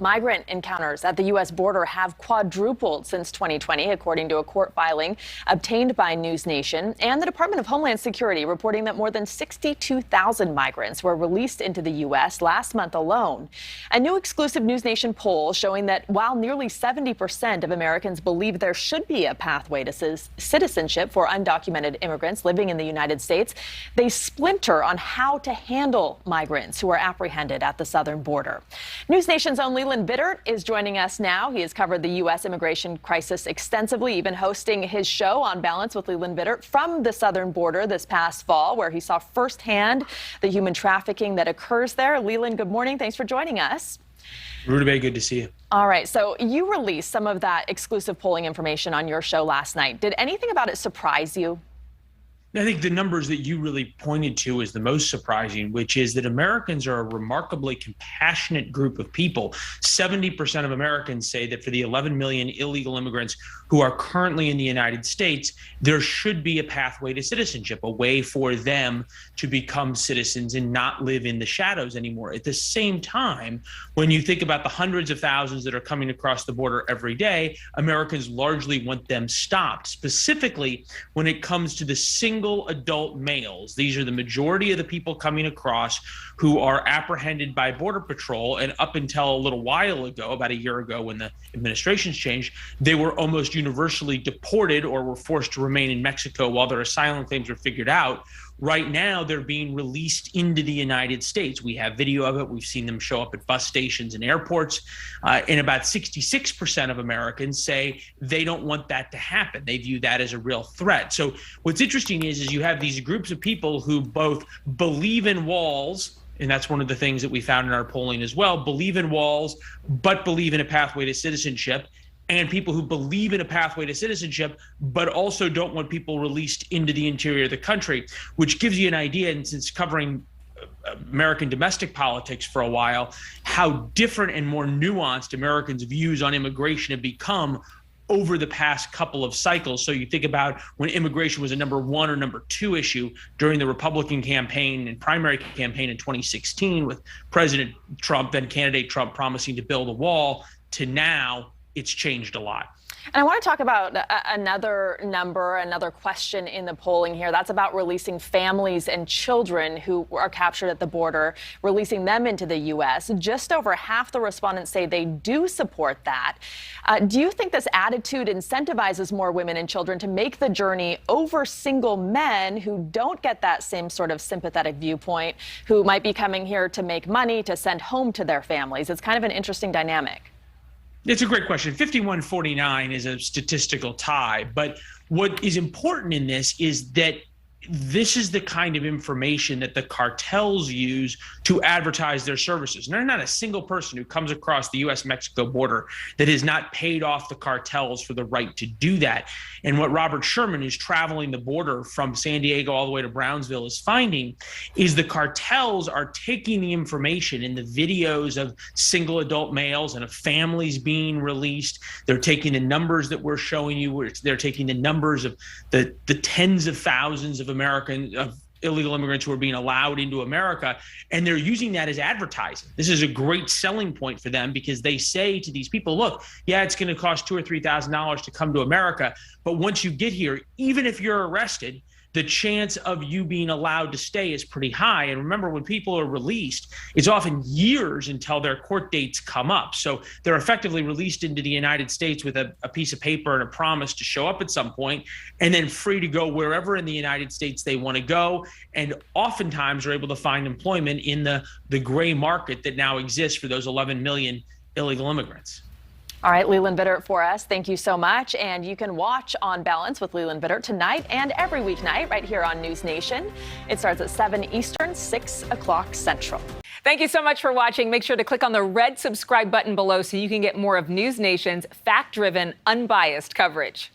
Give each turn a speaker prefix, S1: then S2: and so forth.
S1: Migrant encounters at the U.S. border have quadrupled since 2020, according to a court filing obtained by NewsNation. And the Department of Homeland Security reporting that more than 62,000 migrants were released into the U.S. last month alone. A new exclusive NewsNation poll showing that while nearly 70% of Americans believe there should be a pathway to citizenship for undocumented immigrants living in the United States, they splinter on how to handle migrants who are apprehended at the southern border. NewsNation's own Leland Vittert is joining us now. He has covered the U.S. immigration crisis extensively, even hosting his show On Balance with Leland Vittert from the southern border this past fall, where he saw firsthand the human trafficking that occurs there. Leland, good morning. Thanks for joining us.
S2: Rutabaga, good to see you.
S1: All right, so you released some of that exclusive polling information on your show last night. Did anything about it surprise you?
S2: I think the numbers that you really pointed to is the most surprising, which is that Americans are a remarkably compassionate group of people. 70% of Americans say that for the 11 million illegal immigrants who are currently in the United States, there should be a pathway to citizenship, a way for them to become citizens and not live in the shadows anymore. At the same time, when you think about the hundreds of thousands that are coming across the border every day, Americans largely want them stopped, specifically when it comes to the single adult males. These are the majority of the people coming across who are apprehended by Border Patrol. And up until a little while ago, about a year ago when the administrations changed, they were almost universally deported or were forced to remain in Mexico while their asylum claims were figured out. Right now, they're being released into the United States. We have video of it. We've seen them show up at bus stations and airports. And about 66% of Americans say they don't want that to happen. They view that as a real threat. So what's interesting is you have these groups of people who both believe in walls, and that's one of the things that we found in our polling as well, believe in walls, but believe in a pathway to citizenship, and people who believe in a pathway to citizenship, but also don't want people released into the interior of the country, which gives you an idea, and since covering American domestic politics for a while, how different and more nuanced Americans' views on immigration have become over the past couple of cycles. So you think about when immigration was a number one or number two issue during the Republican campaign and primary campaign in 2016 with President Trump, then candidate Trump, promising to build a wall, to now it's changed a lot.
S1: And I want to talk about another number, another question in the polling here. That's about releasing families and children who are captured at the border, releasing them into the U.S. Just over half the respondents say they do support that. Do you think this attitude incentivizes more women and children to make the journey over single men who don't get that same sort of sympathetic viewpoint, who might be coming here to make money, to send home to their families? It's kind of an interesting dynamic.
S2: It's a great question. 51-49 is a statistical tie, but what is important in this is that this is the kind of information that the cartels use to advertise their services. And there's not a single person who comes across the U.S.-Mexico border that has not paid off the cartels for the right to do that. And what Robert Sherman, who's traveling the border from San Diego all the way to Brownsville, is finding is the cartels are taking the information in the videos of single adult males and of families being released. They're taking the numbers that we're showing you. They're taking the numbers of the tens of thousands of illegal immigrants who are being allowed into America, and they're using that as advertising. This is a great selling point for them because they say to these people, look, yeah, it's going to cost $2,000 or $3,000 to come to America, but once you get here, even if you're arrested, the chance of you being allowed to stay is pretty high. And remember, when people are released, it's often years until their court dates come up. So they're effectively released into the United States with a piece of paper and a promise to show up at some point, and then free to go wherever in the United States they want to go. And oftentimes are able to find employment in the gray market that now exists for those 11 million illegal immigrants.
S1: All right, Leland Vittert for us. Thank you so much. And you can watch On Balance with Leland Vittert tonight and every weeknight right here on News Nation. It starts at 7 Eastern, 6 o'clock Central.
S3: Thank you so much for watching. Make sure to click on the red subscribe button below so you can get more of News Nation's fact-driven, unbiased coverage.